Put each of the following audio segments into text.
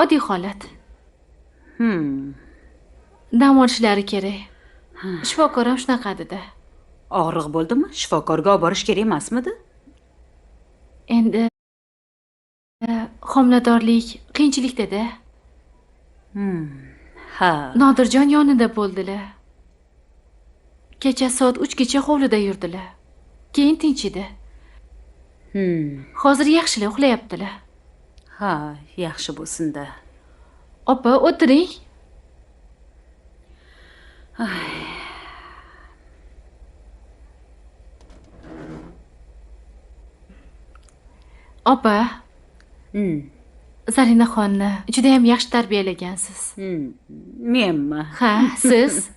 Oddiy holat. Dam olishlari kerak. Shifokor ham shunaqa dedi. Og'riq bo'ldimi? Shifokorga olib borish kerak emasmidi? Endi homiladorlik qiyinchilik dedi. Ha. Nodirjon yonida bo'ldilar. Kecha soat 3 gacha hovlida yurdilar. Keyin tinchidi. Hozir yaxshilar, uxlayaptilar. Ha, yaxshi bo'lsin-da. Opa, o'tiring. Opa. Zarinaxonni juda ham yaxshi tarbiyalagansiz. Menmi? Ha, siz.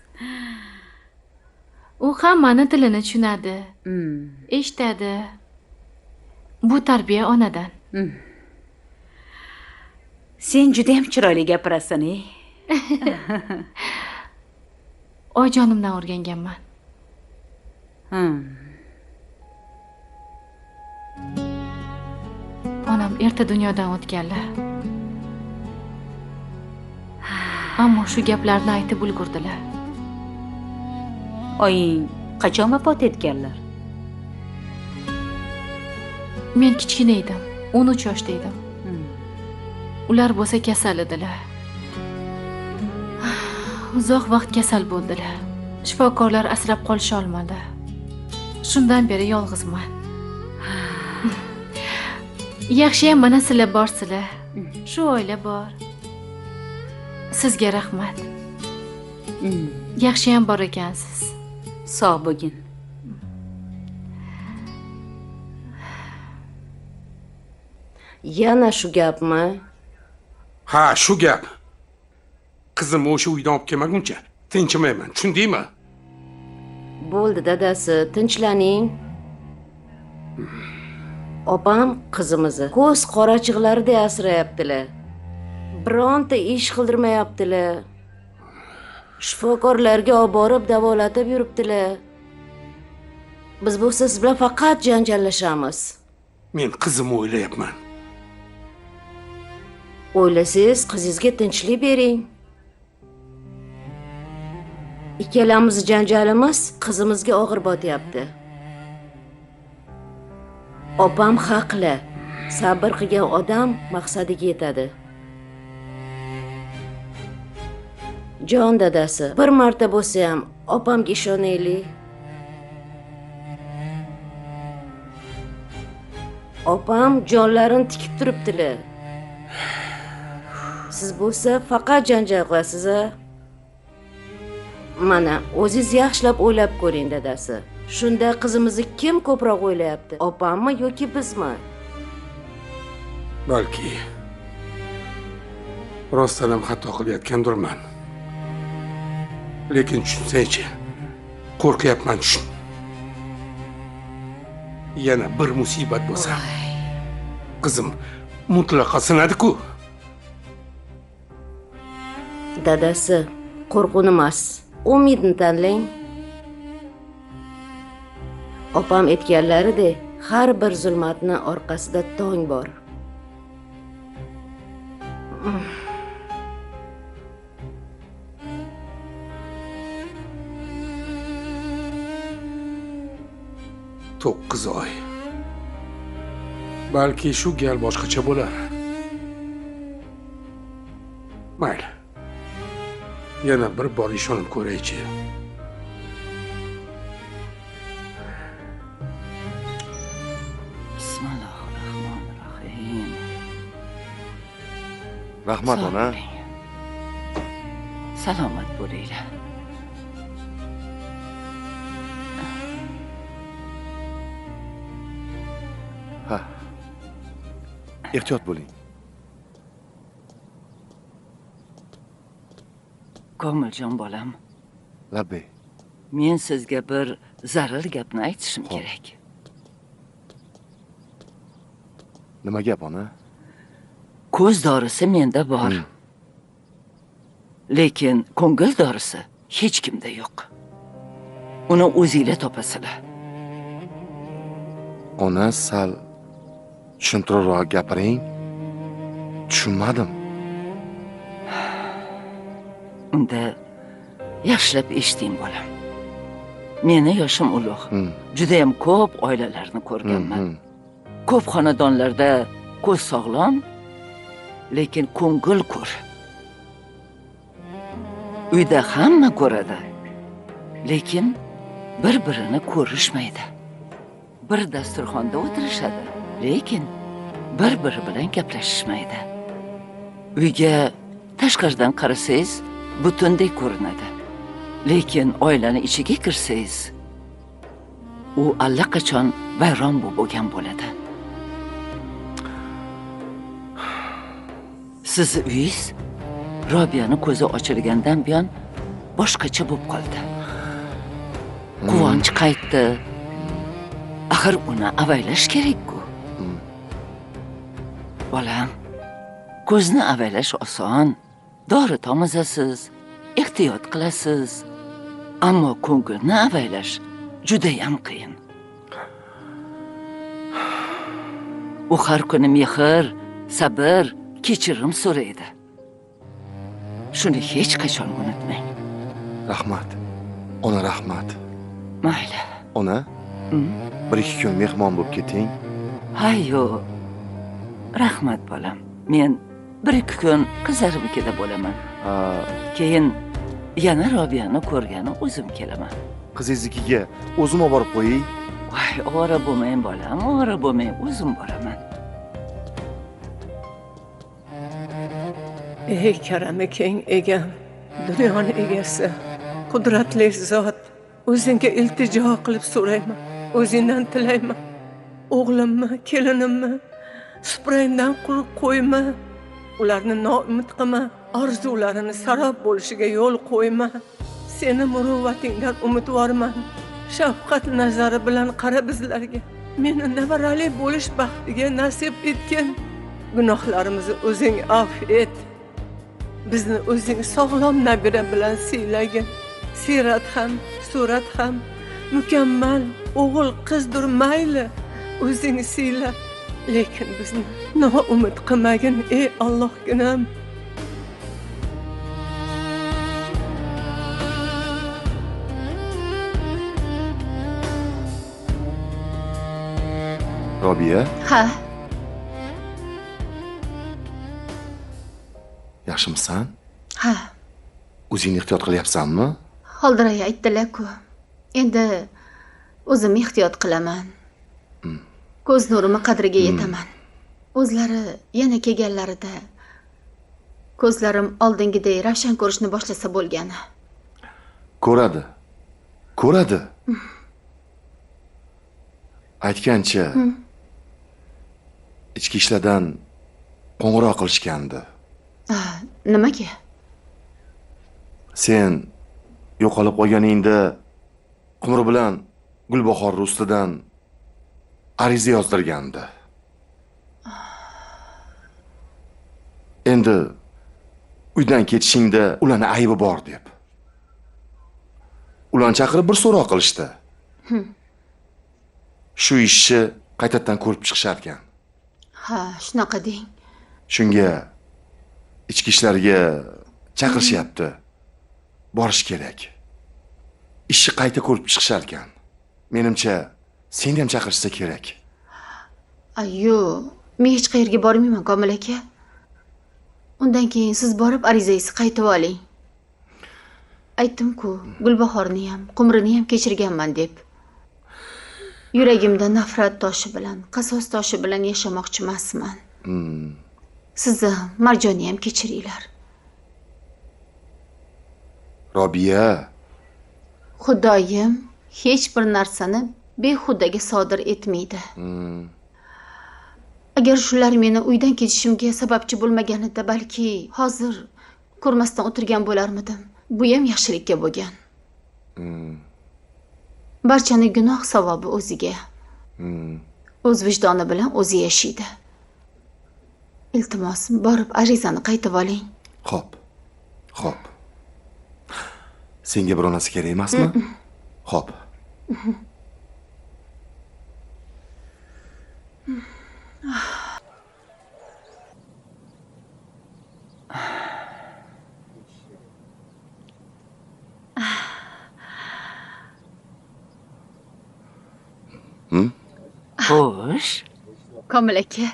U hammani tilini tushunadi. Eshitadi. Bu tarbiya onadan. Sen juda ham chiroyli gapirasan, Oyijonimdan o'rganganman. Onam erta dunyodan o'tganlar. Ammo shu gaplarni aytib ulgurdilar. Oying qachon vafot etganlar? Men kichkina edim, 13 yoshda edim. Ular bo'lsa kasal edilar. Uzoq vaqt kasal bo'ldilar. Shifokorlar asrab qolisha olmadi. Shundan beri yolg'izman. Yaxshiyam mana sizlar borsizlar. Shu oila bor. Sizga rahmat. Yaxshiyam bor ekansiz. Sog' bo'lgin. Yana shu gapmi? Ha, shu gap. Qizim o'sha uydan olib kelmaguncha tinchimayman, tushundingmi? Bo'ldi dadasi, tinchlaning. Opam qizimizni ko'z qorachiqlarida asrayaptilar. Bironta ish qildirmayaptilar. Shifokorlarga olib borib davolatib yuribdilar. Biz bu siz bilan faqat janjallashamiz. Men qizimni o'ylayapman. O'ylasangiz, qizingizga tinchlik bering. Ikkalamiz janjalimiz qizimizga og'ir botyapti. Opam haqli. Sabr qilgan odam maqsadiga yetadi. Jon dadasi, bir marta bo'lsa ham opamga ishonaylik. Opam jonlarini tikib turibdilar. Siz bo'lsa faqat janjal qilasiz. Mana, o'zingiz yaxshilab o'ylab ko'ring dadasi. Shunda qizimizni kim ko'proq o'ylayapti? Opammi yoki bizmi? Balki rostdan ham xato qilayotgandirman. Lekin tushunsangchi, qo'rqyapman tushun. Yana bir musibat bo'lsa, qizim mutlaqo sinadi-ku. Dadasi, qo'rquvni emas, umidni tanlang. Opam aytganlaridek, har bir zulmatni orqasida tong bor. To'qqiz oy. Balki shu gal boshqacha bo'lar. Mayli. Yana bir bor ishonib ko'raychi. Bismillahirrohmanirrohim. Rahmat ona. Salomat bo'linglar. Ha. Ehtiyot bo'ling. Komiljon bolam. Labbay. Men sizga bir zarur gapni aytishim kerak. Nima gap ona? Ko'z dorisi menda bor. Lekin ko'ngil dorisi hech kimda yo'q. Uni o'zingizlar topasizlar. Ona, sal tushuntirroq gapiring. Tushunmadim. Unda yaxshilab eshiting bolam. Meni yoshim ulug'. Juda ham ko'p oilalarni ko'rganman. Ko'p xonadonlarda ko'z sog'lom, lekin ko'ngil ko'r. Uyda hamma ko'radi, lekin bir-birini ko'rishmaydi. Bir dasturxonda o'tirishadi, lekin bir-biri bilan gaplashishmaydi. Uyga tashqaridan qarasangiz, butundek ko'rinadi. Lekin oilani ichiga kirsangiz, u allaqachon vayron bo'lgan bo'ladi. Sizni uyingiz Robiyani ko'zi ochilgandan buyon boshqacha bo'lib qoldi. Quvonch qaytdi. Axir uni avaylash kerak-ku. Bolam, ko'zni avaylash oson. Dori tomizasiz, ehtiyot qilasiz. Ammo ko'ngilni avaylash juda ham qiyin. U har kuni mehr, sabr, kechirim so'raydi. Shuni hech qachon unutmang. Rahmat. Ona rahmat. Mayli. Ona, bir-ikki kun mehmon bo'lib keting. Hayyo. Rahmat bolam. Men bir-ikki kun qizlarimnikida bo'laman. Keyin yana Robiyani ko'rgani o'zim kelaman. Qizingiznikiga o'zim olib borib qo'yay. Voy, ovora bo'lmang bolam, ovora bo'lmang, o'zim boraman. Ey karami keng egam, dunyoni egasi, qudratli zot, o'zingga iltijo qilib so'rayman, o'zingdan tilayman. O'g'limmi, kelinimmi, suprangdan quruq qo'yma, ularni noumid qilma, orzularini sarob bo'lishiga yo'l qo'yma. Seni muruvvatingdan umidvorman. Shafqat nazari bilan qara bizlarga. Meni nevarali bo'lish baxtiga nasib etgin. Gunohlarimizni o'zing afv et. Bizni o'zing sog'lom nabira bilan siylagin. Sirat ham, surat ham mukammal o'g'il qizdir mayli. O'zing siyla, lekin bizni noumid qilmagin ey Allohginam. Robiya, Ha, yaxshimisan? ha. O'zingni ehtiyot qilyapsanmi? Holdiray aytdilar-ku. Endi o'zim ehtiyot qilaman. Ko'z nurimni qadriga yetaman. O'zlari yana kelganlarida ko'zlarim oldingiday ravshan ko'rishni boshlasa bo'lgani. Ko'radi. Ko'radi. Aytgancha, ichki ishlardan qo'ng'iroq qilishgandi. Nimaga? Sen yo'qolib qolganingda Qumri bilan Gulbahor ustidan ariza yozdirgandi. Endi uydan ketishingda ularning aybi bor deb. Ularni chaqirib bir so'roq qilishdi. Shu ishni qaytadan ko'rib chiqishar ekan. Ha, shunaqa deng. Shunga ichki ishlarga chaqirishyapti. Borish kerak. Ishni qayta ko'rib chiqishar ekan. Menimcha, seni ham chaqirishsa kerak. Ayyo, men hech qayerga bormayman, Komil aka. Undan keyin siz borib arizangizni qaytib oling. Aytdim-ku, Gulbahorni ham, Qumrini ham kechirganman deb. Yuragimda nafrat toshi bilan, qasos toshi bilan yashamoqchi emasman. Sizni Marjonni ham kechiringlar. Robiya, Xudoyim hech bir narsani behudaga sodir etmaydi. Agar shular meni uydan ketishimga sababchi bo'lmaganida balki hozir ko'rmasdan o'tirgan bo'larmidim. Bu ham yaxshilikka bo'lgan. Barchani gunoh savobi o'ziga. O'z vijdoni bilan o'zi yashaydi. Iltimos, borib arizani qaytib oling. Xo'p. Xo'p. Senga bironasi kerak emasmi? Xo'p. Xo'sh. Komil aka,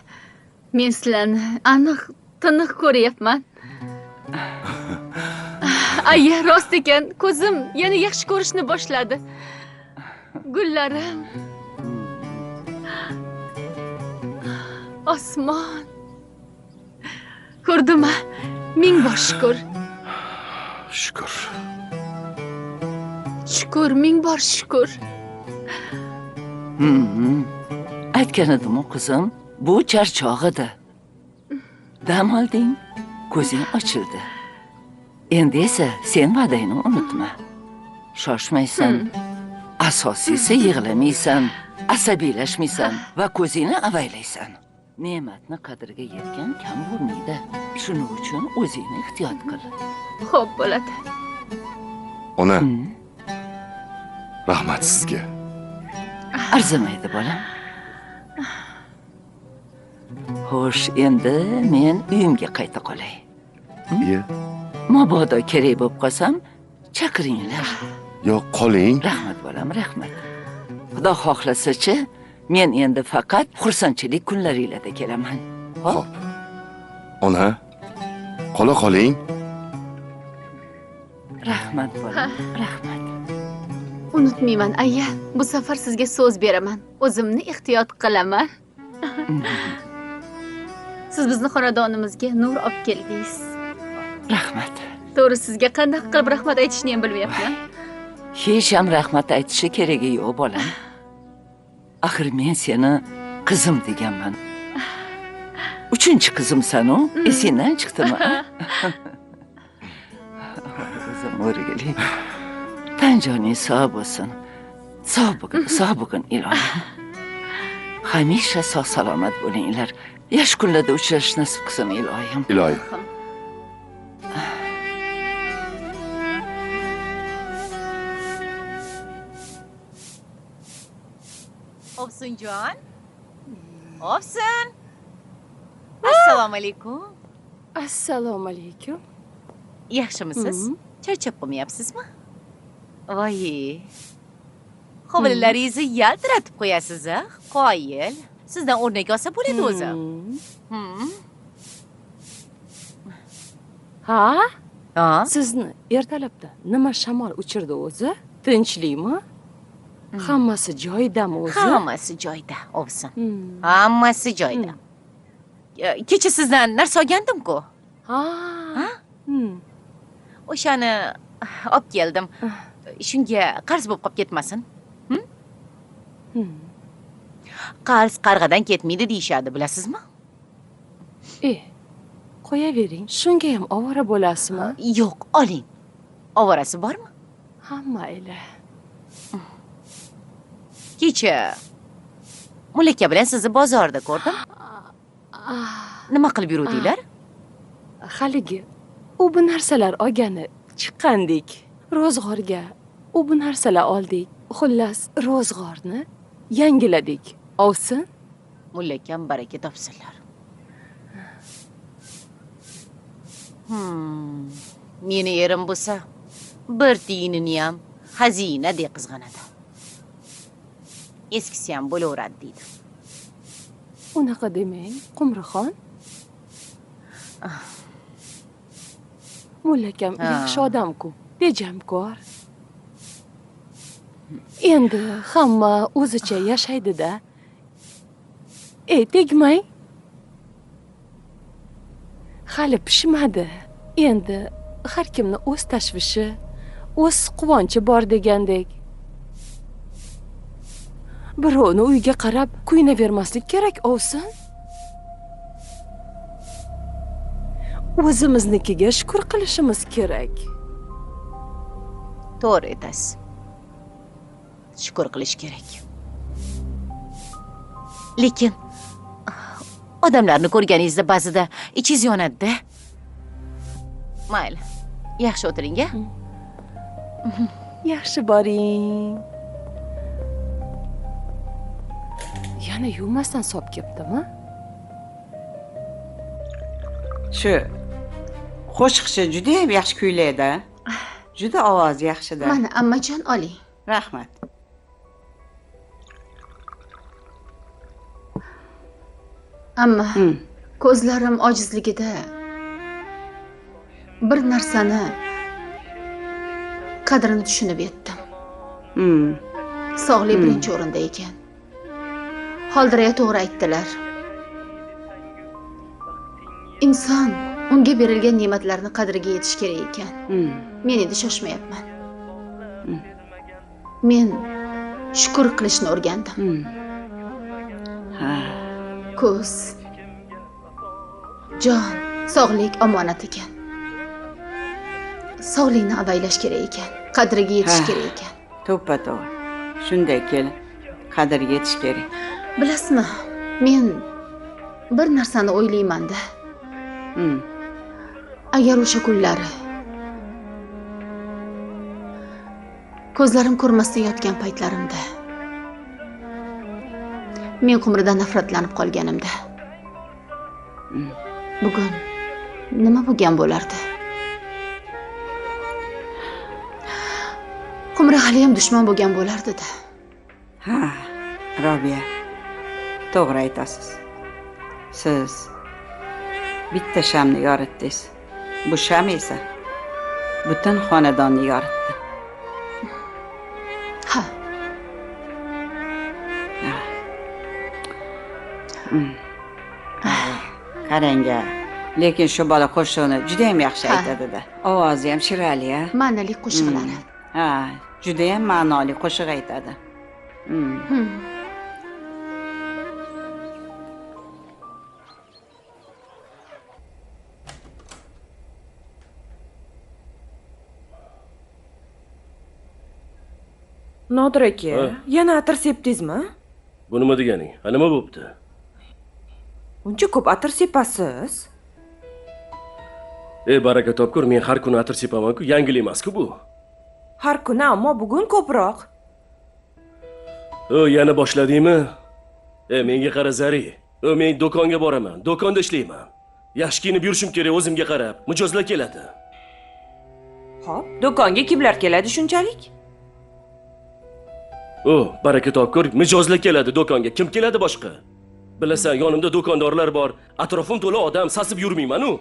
men sizlarni aniq tiniq ko'ryapman. Ayya, rost ekan, ko'zim yana yaxshi ko'rishni boshladi. Gullarim, osmon. Ko'rdimmi? Ming bor shukr. Shukr. Shukr, ming bor shukr. Aytgan edim qizim, bu charchoq edi. Dam olding, ko'zing ochildi. Endi esa sen va'dangni unutma. Shoshmaysan. Asosiysi yig'lamaysan, asabiylashmaysan va ko'zingni avaylaysan. Ne'matni qadriga yetgan kam bo'lmaydi. Shuning uchun o'zingni ehtiyot qil. Xo'p bo'ladi. Ona. Rahmat sizga. Arzimaydi bolam. Xo'sh, endi men uyimga qayta qolay. Iye. Mabodo kerak bo'lib qolsam, chaqiringlar. Yo'q, qoling. Rahmat bolam, rahmat. Xudo xohlasa-chi, men endi faqat xursandchilik kunlaringizda kelaman. Xo'p. Ona, qola qoling. Rahmat bolam, rahmat. Unutmayman, ayya. Bu safar sizga so'z beraman. O'zimni ehtiyot qilaman. Siz bizni xonadonimizga nur olib keldingiz. Rahmat. To'g'ri, sizga qanday qilib rahmat aytishni ham bilmayapman. Hech ham rahmat aytishi keragi yo'q bolam. Axir men seni qizim deganman. 3-chi qizimsan-u, esingdan chiqdimi? O'zim o'rgili. Tan joning sog' bo'lsin. Sog' bo'lgin ilohim. Hamisha sog' salomat bo'linglar. Yaxshi kunlarda uchrashish nasib qilsin ilohim. Ilohim. Ovsunjon. Ovsun. Assalomu alaykum. Assalomu alaykum. Yaxshimisiz? Charchab qolmayapsizmi? Voy. Hovlilaringizni yaltiratib qo'yasiz-a? Qoyil. Sizdan o'rnak olsa bo'ladi o'zi. Ha? Ha? Sizni ertalabda nima shamol uchirdi o'zi? Tinchlikmi? Hammasi joyidami o'zi? Hammasi joyida, Ovsun. Hammasi joyida. Kecha sizdan narsa olgandim-ku. Ha? O'shani olib keldim. Shunga qarz bo'lib qolib ketmasin. Qarz qarg'adan ketmaydi deyshadi, bilasizmi? Qo'yavering. Shunga ham ovora bo'lasizmi? Yo'q, oling. Ovorasi bormi? Hammayla. Kecha Mulaka bilan sizni bozorda ko'rdim. Nima qilib yuruvdinglar? Haligi u bu narsalar olgani chiqqandik. Ro'zg'orga u bu narsalar oldik. Xullas, ro'zg'orni yangiladik. Ovsin? Mulakam baraka topsinlar. Meni erim bo'lsa, bir tiyinini ham xazinadek qizg'anadi. Eskisi ham bo'laveradi deydi. Unaqa demang, Qumrixon. Mulakam yaxshi odam-ku, tejamkor. Endi hamma o'zicha yashaydi-da. Tegmang. Hali pishmadi. Endi har kimni o'z tashvishi, o'z quvonchi bor degandek. Birovni uyga qarab kuyinavermaslik kerak, Ovsin. O'zimiznikiga shukr qilishimiz kerak. To'g'ri aytasiz. Shukr qilish kerak. Lekin odamlarni ko'rganingizda ba'zida ichingiz yonadi-da. Mayli. Yaxshi o'tiring-a. Yaxshi boring. Yana yuvmasdan solib ketdimi? Shu qo'shiqchi juda ham yaxshi kuylaydi. Juda ovozi yaxshi-da. Mana ammajon oling. Rahmat. Ammo ko'zlarim ojizligida bir narsani qadrini tushunib yetdim. Sog'lik birinchi o'rinda ekan. Holdiraya to'g'ri aytdilar. Inson unga berilgan ne'matlarni qadriga yetish kerak ekan. Men endi shoshmayapman. Men shukr qilishni o'rgandim. Ko'z, jon, sog'lik omonat ekan. Sog'likni avaylash kerak ekan, qadriga yetish kerak ekan. To'ppa-to'g'ri. Shunday kelin, qadriga yetish kerak. Bilasizmi, men bir narsani o'ylayman-da. Agar o'sha kunlari ko'zlarim ko'rmasdan yotgan paytlarimda men Qumridan nafratlanib qolganimda bugun nima bo'lgan bo'lardi? Qumri hali ham dushman bo'lgan bo'lardi-da. Ha, Robiya. To'g'ri aytasiz. Siz bitta shamni yoritdingiz. Bu sham esa butun xonadonni yoritdi. Ha. Qarang-a. Lekin shu bola qo'shiqni juda ham yaxshi aytadi-da. Ovozi ham shirali-a. Ma'noli qo'shiqlari. Ha, juda ham ma'noli qo'shiq aytadi. Nodir aka, yana atir sepdingizmi? Bu nima deganing? Ha, nima bo'pti? Uncha ko'p atir sepasiz? Baraka topkur, men har kuni atir sepaman-ku, yangilik emas-ku bu. Har kuni, ammo bugun ko'proq. Yana boshladingmi? Menga qara Zari. Men do'konga boraman, do'konda ishlayman. Yaxshi kiyinib yurishim kerak o'zimga qarab. Mijozlar keladi. Xo'p, do'konga kimlar keladi shunchalik? Baraka topkur, mijozlar keladi do'konga. Kim keladi boshqa? Bilasan, yonimda do'kondorlar bor. Atrofim to'la odam, sasib yurmayman-u.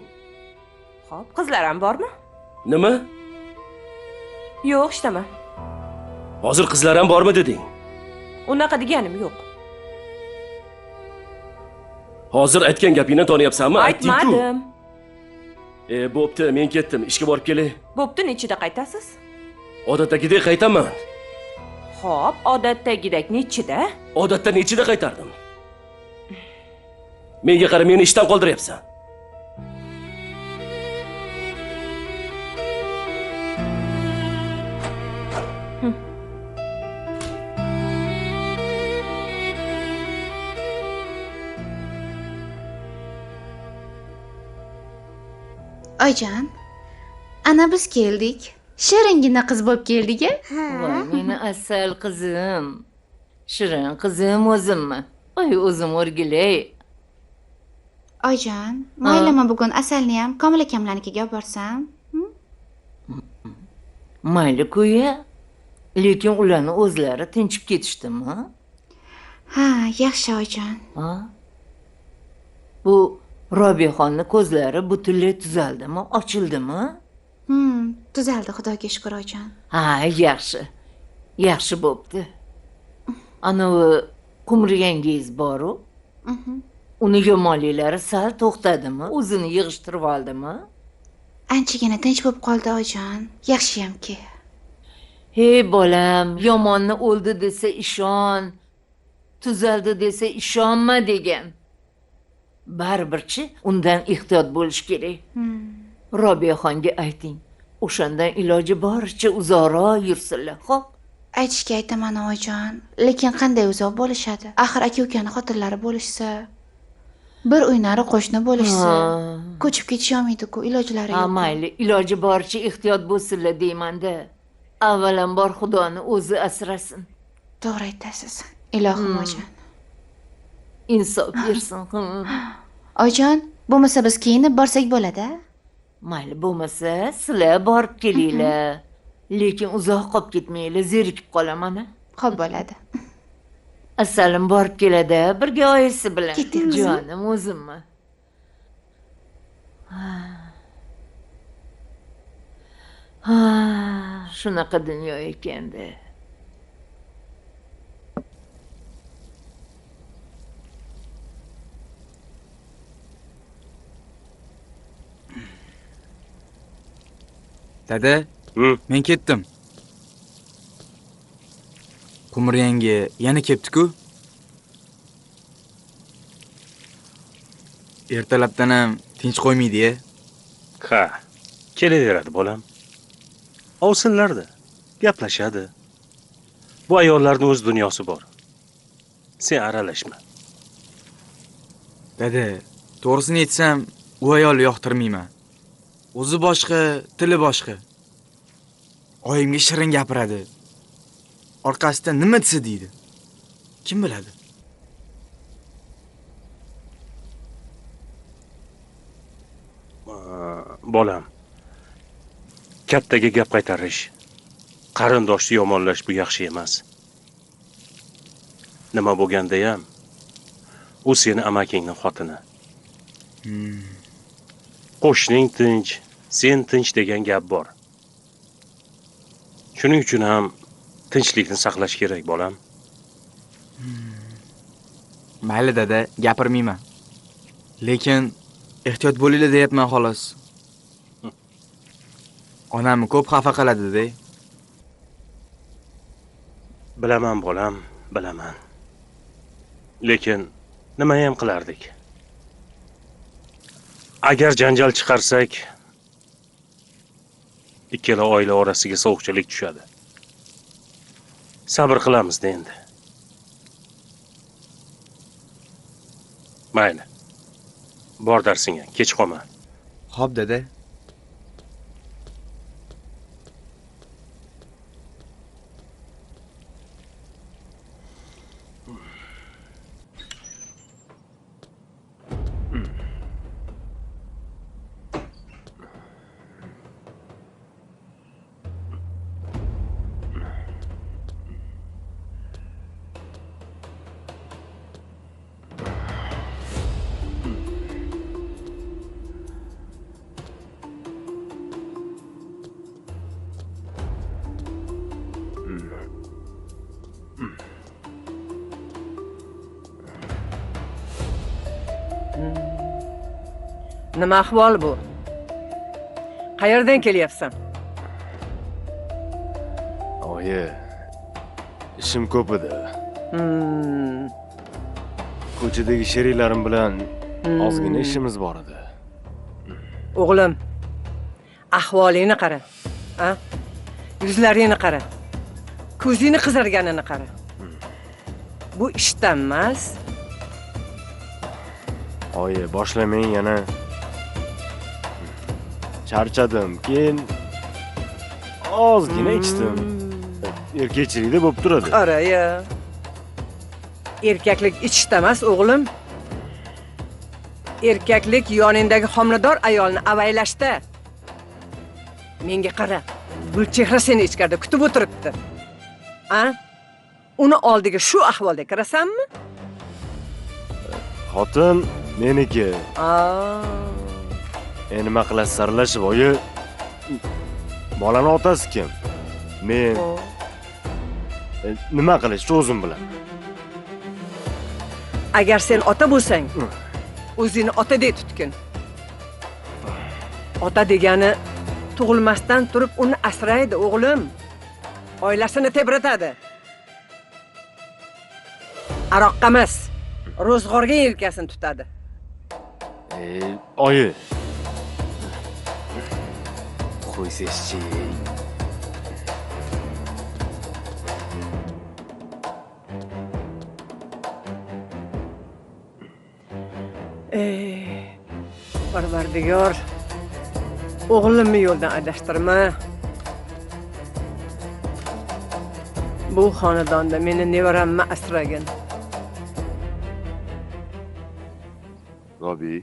Xo'p, qizlar ham bormi? Nima? Yo'q, ishtama. Hozir qizlar ham bormi deding? Unaqa deganim yo'q. Hozir aytgan gapingni tonyapsanmi? Aytmadim. Bo'pti, men ketdim. Ishga borib kelay. Bo'pti, nechida qaytasiz? Odatdagidek qaytaman. Xo'p, odatdagidek nechida? Odatda nechida qaytardim? Menga qara, meni ishdan qoldiryapsan. Oyjon, ana biz keldik. Shiringina qiz bo'lib keldik-a? Voy, meni asal qizim. Shirin qizim o'zimmi? Voy, o'zim o'rgilay. Oyjon, maylimi bugun asalni ham Komil akamlarnikiga olib borsam? Mayli ku-ya. Lekin ularni o'zlari tinchib ketishdimi? Ha, yaxshi oyjon. Bu Robiyxonni ko'zlari butunlay tuzaldimi, ochildimi? Tuzaldi, Xudoga shukr oyjon. Ha, yaxshi. Yaxshi bo'pti. Anavi Qumriyangiz bor-u? Uni yomonliklari sal to'xtadimi? O'zini yig'ishtirib oldimi? Anchagina tinch bo'lib qoldi oyjon. Yaxshiyamki. Hey bolam, yomonni o'ldi desa ishon, tuzaldi desa ishonma degan. Baribirchi undan ehtiyot bo'lish kerak. Robiyaxonga ayting. O'shandan iloji boricha uzoqroq yursinlar, xo'p? Aytishga aytaman oyjon, lekin qanday uzoq bo'lishadi? Axir aka-ukani xotinlari bo'lishsa, bir uynari qo'shni bo'lishsa, ko'chib ketish olmaydi-ku, ilojlari yo'q. Mayli, iloji boricha ehtiyot bo'lsinlar deyman-da. Avvalambor Xudoni o'zi asrasin. To'g'ri aytasiz, ilohim oyjon. Insof bersin. Oyjon, bo'lmasa biz kiyinib borsak bo'ladi-a? Mayli, bo'lmasa sizlar borib kelinglar. Lekin uzoq qolib ketmanglar, zerikib qolaman. Xo'p bo'ladi. Asalim borib keladi birga oyisi bilan. Ketdik qizim. Jonim o'zimmi? Ha, shunaqa dunyo ekanda. Dada, men ketdim. Qumir yangi yana ketdi-ku. Ertalabdan ham tinch qo'ymaydi-ya. Ha, kelaveradi bolam. Ovsinlarda, gaplashadi. Bu ayollarning o'z dunyosi bor. Sen aralashma. Dada, to'g'risini aytsam, u ayolni yoqtirmayman. O'zi boshqa, tili boshqa. Oyimga shirin gapiradi. Orqasidan nima desa deydi. Kim biladi? Bolam. Kattaga gap qaytarish, qarindoshni yomonlash bu yaxshi emas. Nima bo'lganda ham, u seni amakingning xotini. Qo'shning tinch, sen tinch degan gap bor. Shuning uchun ham tinchlikni saqlash kerak, bolam. Mayli dada, gapirmayman. Lekin ehtiyot bo'linglar deyapman xolos. Onamni ko'p xafa qiladi-da. Bilaman bolam, bilaman. Lekin nima ham qilardik? Agar janjal chiqarsak, ikkala oila orasiga sovuqchilik tushadi. Sabr qilamiz-da endi. Mayli. Bor darsingga, kech qolma. Xo'p, dada. Nima ahvol bu? Qayerdan kelyapsan? Oyi, ishim ko'p edi. Ko'chadagi sheriklarim bilan ozgina ishimiz bor edi. O'g'lim, ahvolingni qara. Ha? Yuzlaringni qara. Ko'zingni qizarganini qara. Bu ishdan emas. Oyi, boshlamang yana. Charchadim, keyin ozgina ichdim. Erkakchilikda bo'lib turadi. Qara-ya. Erkaklik ichishda emas, o'g'lim. Erkaklik yoningdagi homilador ayolni avaylashda. Menga qara. Gulchehra seni ichkarida kutib o'tiribdi. A? Uni oldiga shu ahvolda kirasanmi? Xotin meniki. Nima qilasiz saralashib, oyi? Bolani otasi kim? Men. Nima qilish o'zim bilan. Agar sen ota bo'lsang, o'zingni otadek tutgin. Ota degani tug'ilmasdan turib uni asraydi, o'g'lim. Oilasini tebratadi. Aroqqa emas, ro'zg'orga yelkasini tutadi. Oyi. Qo'ysizchi. Parvardigor, o'g'limni yo'ldan adashtirma. Bu xonadonda meni nevaramni asragin. Robi.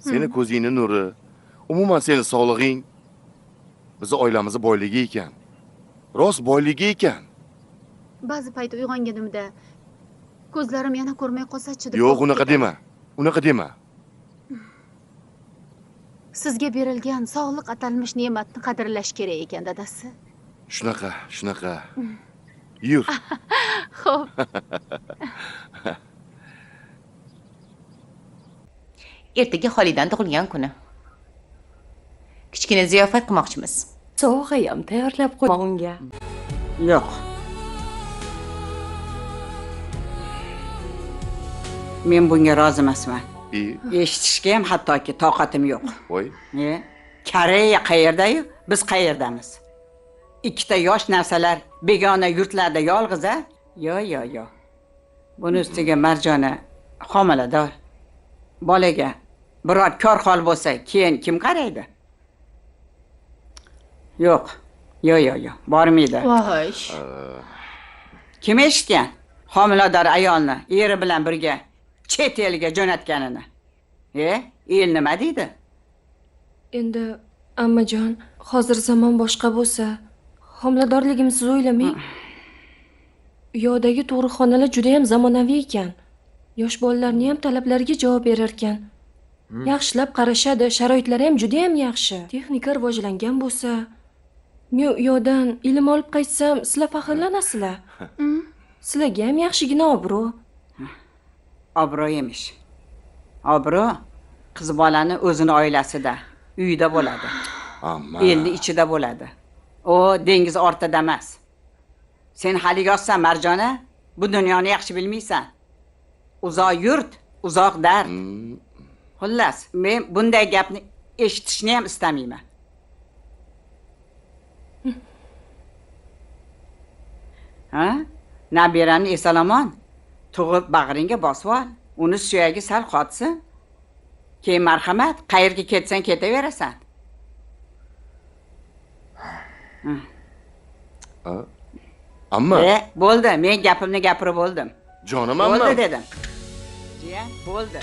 Seni ko'zingning nuri, umuman seni sog'lig'ing biz oilamiz boyligi ekan. Rost boyligi ekan. ba'zi payt uyg'onganimda ko'zlarim yana ko'rmay qolsa-chi deb Yo'q, unaqa dema. Unaqa dema. Sizga berilgan sog'liq atalmish ne'matni qadrlash kerak ekan, dadasi. Shunaqa. Yur. Xo'p. Ertaga Xolidan tug'ilgan kuni. Kichkina ziyofat qilmoqchimiz. Sovg'a ham tayyorlab qo'ymoq unga. Yo'q. Men bunga rozi emasman. Eshitishga ham hattoki toqatim yo'q. Voy. Koreya qayerda-yu, biz qayerdamiz? Ikkita yosh narsalar begona yurtlarda yolg'iz a? Yo. Buni ustiga Marjona homilador. Bolaga biror kor hol bo'lsa, keyin kim qaraydi? Yo'q. Bormaydi. Voy. Kim eshitgan? Homilador ayolni eri bilan birga chet elga jo'natganini. El nima deydi? Endi ammajon, hozir zamon boshqa bo'lsa, homiladorligimsiz o'ylamang. Uyodagi tug'ruqxonalar juda ham zamonaviy ekan. Yosh bolalarning ham talablariga javob berar ekan. Yaxshilab qarashadi, sharoitlari ham juda ham yaxshi. Texnika rivojlangan bo'lsa, men uyodan ilm olib qaytsam, sizlar faxrlanasizlar. Sizlarga ham yaxshigina obro'. Obro' emish. Obro' qiz bolani o'zini oilasida, uyida bo'ladi. Amma. Elni ichida bo'ladi. O dengiz ortida emas. Sen hali yoshsan, Marjona, bu dunyoni yaxshi bilmaysan. Uzoq yurt, uzoq dard. Xullas, men bunday gapni eshitishni ham istamayman. Nabirani esalomon tug'ib bag'ringga bosib ol. Uni suyagi sal qotsin. Keyin marhamat, qayerga ketsang ketaverasan. Amma. Bo'ldi, men gapimni gapirib bo'ldim. Jonim amma. Bo'ldi dedim. Jiyan, bo'ldi.